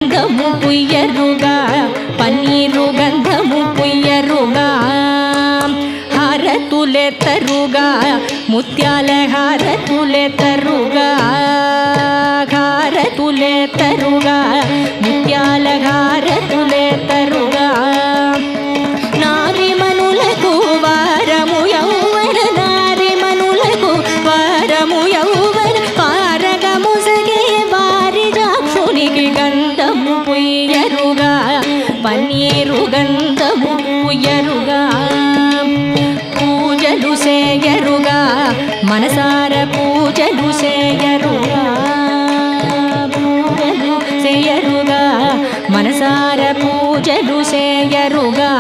గంధము పుయ్యరుగా పన్నీరు గంధము పుయ్యరుగా హారతులెత్తరుగా ముత్యాల హారతులెత్తరుగా హారతులెత్తరుగా ముత్యాల హారతులెత్తరుగా నారిమనులకు వారము యౌవన నారిమనులకు వారము యౌవన పారగముసగే వారి జాక్షునికి గంధము పుయ్యరుగా పన్నీరు గంధము పుయ్యరుగా పూజలు సేయరుగా మనసార పూజలు సేయరుగా పూజలు సేయరుగా మనసార పూజలు సేయరుగా